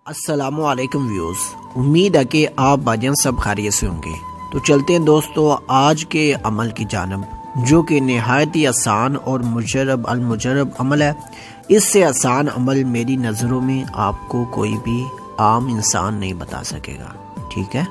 السلام علیکم ویوز، امید ہے کہ آپ بھائی سب خیریت سے ہوں گے۔ تو چلتے ہیں دوستو آج کے عمل کی جانب، جو کہ نہایت ہی آسان اور المجرب عمل ہے۔ اس سے آسان عمل میری نظروں میں آپ کو کوئی بھی عام انسان نہیں بتا سکے گا، ٹھیک ہے؟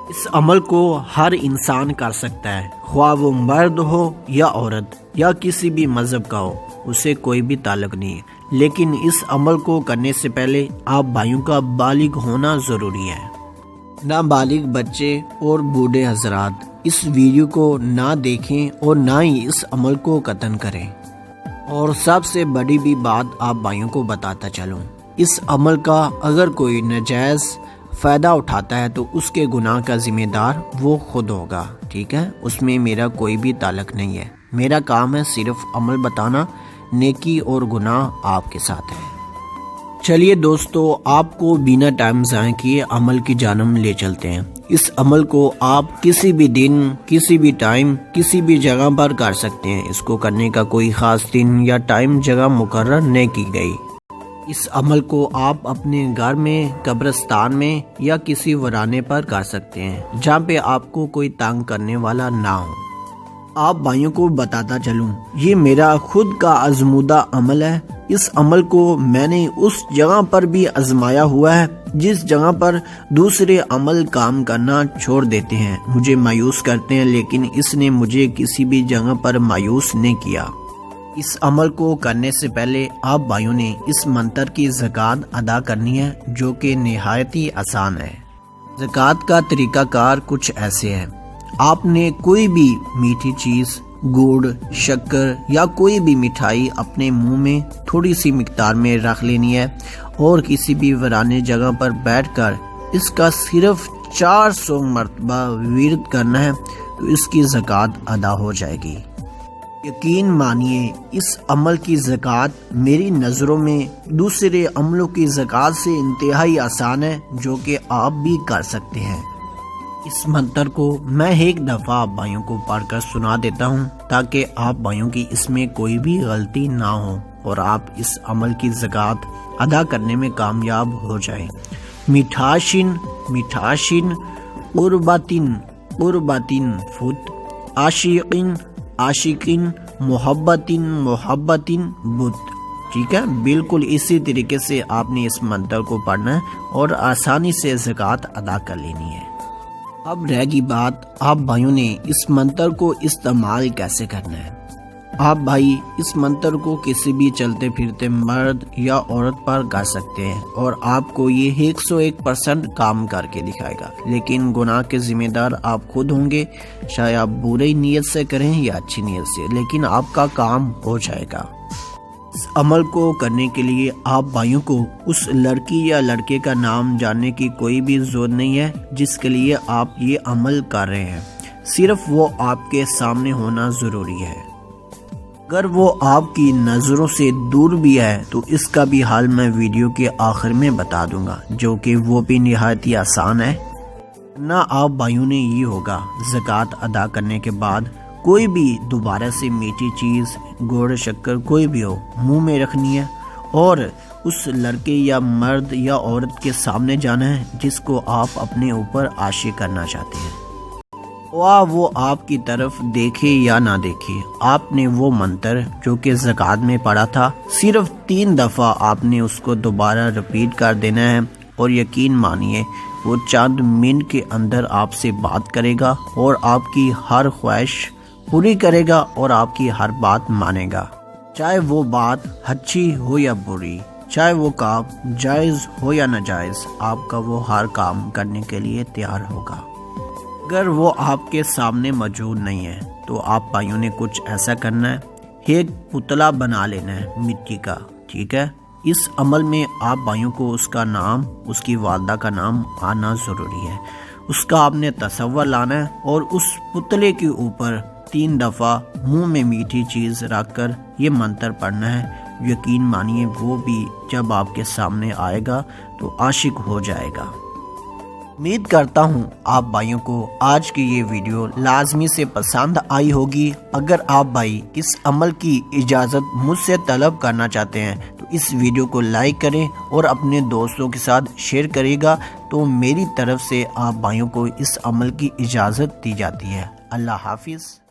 اس عمل کو ہر انسان کر سکتا ہے، خواہ وہ مرد ہو یا عورت یا کسی بھی مذہب کا ہو، اسے کوئی بھی تعلق نہیں ہے۔ لیکن اس عمل کو کرنے سے پہلے آپ بھائیوں کا بالغ ہونا ضروری ہے۔ نابالغ بچے اور بوڑھے حضرات اس ویڈیو کو نہ دیکھیں اور نہ ہی اس عمل کو قطن کریں۔ اور سب سے بڑی بھی بات آپ بھائیوں کو بتاتا چلوں، اس عمل کا اگر کوئی ناجائز فائدہ اٹھاتا ہے تو اس کے گناہ کا ذمہ دار وہ خود ہوگا، ٹھیک ہے؟ اس میں میرا کوئی بھی تعلق نہیں ہے۔ میرا کام ہے صرف عمل بتانا، نیکی اور گناہ آپ کے ساتھ ہے۔ چلیے دوستو، آپ کو بنا ٹائم ضائع کیے عمل کی جانب لے چلتے ہیں۔ اس عمل کو آپ کسی بھی دن، کسی بھی ٹائم، کسی بھی جگہ پر کر سکتے ہیں۔ اس کو کرنے کا کوئی خاص دن یا ٹائم جگہ مقرر نہیں کی گئی۔ اس عمل کو آپ اپنے گھر میں، قبرستان میں یا کسی ورانے پر کر سکتے ہیں جہاں پہ آپ کو کوئی تنگ کرنے والا نہ ہو۔ آپ بھائیوں کو بتاتا چلوں، یہ میرا خود کا آزمودہ عمل ہے۔ اس عمل کو میں نے اس جگہ پر بھی آزمایا ہوا ہے جس جگہ پر دوسرے عمل کام کرنا چھوڑ دیتے ہیں، مجھے مایوس کرتے ہیں، لیکن اس نے مجھے کسی بھی جگہ پر مایوس نہیں کیا۔ اس عمل کو کرنے سے پہلے آپ بھائیوں نے اس منتر کی زکوٰۃ ادا کرنی ہے، جو کہ نہایت ہی آسان ہے۔ زکوٰۃ کا طریقہ کار کچھ ایسے ہے۔ آپ نے کوئی بھی میٹھی چیز، گڑ، شکر یا کوئی بھی مٹھائی اپنے منہ میں تھوڑی سی مقدار میں رکھ لینی ہے اور کسی بھی ویرانے جگہ پر بیٹھ کر اس کا صرف 400 مرتبہ ورد کرنا ہے، تو اس کی زکوٰۃ ادا ہو جائے گی۔ یقین مانیے اس عمل کی زکوٰۃ میری نظروں میں دوسرے عملوں کی زکوٰۃ سے انتہائی آسان ہے، جو کہ آپ بھی کر سکتے ہیں۔ اس منتر کو میں ایک دفعہ آپ بھائیوں کو پڑھ کر سنا دیتا ہوں تاکہ آپ بھائیوں کی اس میں کوئی بھی غلطی نہ ہو اور آپ اس عمل کی زکوٰۃ ادا کرنے میں کامیاب ہو جائیں۔ میٹھاشن میٹھاشن، قرباتن قرباتن فت، عاشقین عاشقین، محبتن محبتن بت، ٹھیک ہے؟ بالکل اسی طریقے سے آپ نے اس منتر کو پڑھنا ہے اور آسانی سے زکوٰۃ ادا کر لینی ہے۔ اب رہ گئی بات، آپ بھائیوں نے اس منتر کو استعمال کیسے کرنا ہے۔ آپ بھائی اس منتر کو کسی بھی چلتے پھرتے مرد یا عورت پر کر سکتے ہیں اور آپ کو یہ 101% کام کر کے دکھائے گا، لیکن گناہ کے ذمہ دار آپ خود ہوں گے، چاہے آپ برے نیت سے کریں یا اچھی نیت سے، لیکن آپ کا کام ہو جائے گا۔ اس عمل کو کرنے کے لیے آپ بھائیوں کو اس لڑکی یا لڑکے کا نام جاننے کی کوئی بھی ضرورت نہیں ہے جس کے لیے آپ یہ عمل کر رہے ہیں، صرف وہ آپ کے سامنے ہونا ضروری ہے۔ اگر وہ آپ کی نظروں سے دور بھی ہے تو اس کا بھی حال میں ویڈیو کے آخر میں بتا دوں گا، جو کہ وہ بھی نہایت ہی آسان ہے۔ نہ آپ بھائیوں نے یہ ہوگا، زکوٰۃ ادا کرنے کے بعد کوئی بھی دوبارہ سے میٹھی چیز، گڑ، شکر کوئی بھی ہو، منہ میں رکھنی ہے اور اس لڑکے یا مرد یا عورت کے سامنے جانا ہے جس کو آپ اپنے اوپر عاشق کرنا چاہتے ہیں۔ وہ آپ کی طرف دیکھے یا نہ دیکھے، آپ نے وہ منتر جو کہ زکوٰۃ میں پڑھا تھا صرف 3 دفعہ آپ نے اس کو دوبارہ ریپیٹ کر دینا ہے، اور یقین مانیے وہ چند منٹ کے اندر آپ سے بات کرے گا اور آپ کی ہر خواہش پوری کرے گا اور آپ کی ہر بات مانے گا، چاہے وہ بات اچھی ہو یا بری، چاہے وہ کام جائز ہو یا ناجائز، آپ کا وہ ہر کام کرنے کے لیے تیار ہوگا۔ اگر وہ آپ کے سامنے موجود نہیں ہے تو آپ بھائیوں نے کچھ ایسا کرنا ہے، ایک پتلا بنا لینا ہے مٹی کا، ٹھیک ہے؟ اس عمل میں آپ بھائیوں کو اس کا نام، اس کی والدہ کا نام آنا ضروری ہے، اس کا آپ نے تصور لانا ہے اور اس پتلے کے اوپر 3 دفعہ منہ میں میٹھی چیز رکھ کر یہ منتر پڑھنا ہے۔ یقین مانیے وہ بھی جب آپ کے سامنے آئے گا تو عاشق ہو جائے گا۔ امید کرتا ہوں آپ بھائیوں کو آج کی یہ ویڈیو لازمی سے پسند آئی ہوگی۔ اگر آپ بھائی اس عمل کی اجازت مجھ سے طلب کرنا چاہتے ہیں تو اس ویڈیو کو لائک کریں اور اپنے دوستوں کے ساتھ شیئر کرے گا تو میری طرف سے آپ بھائیوں کو اس عمل کی اجازت دی جاتی ہے۔ اللہ حافظ۔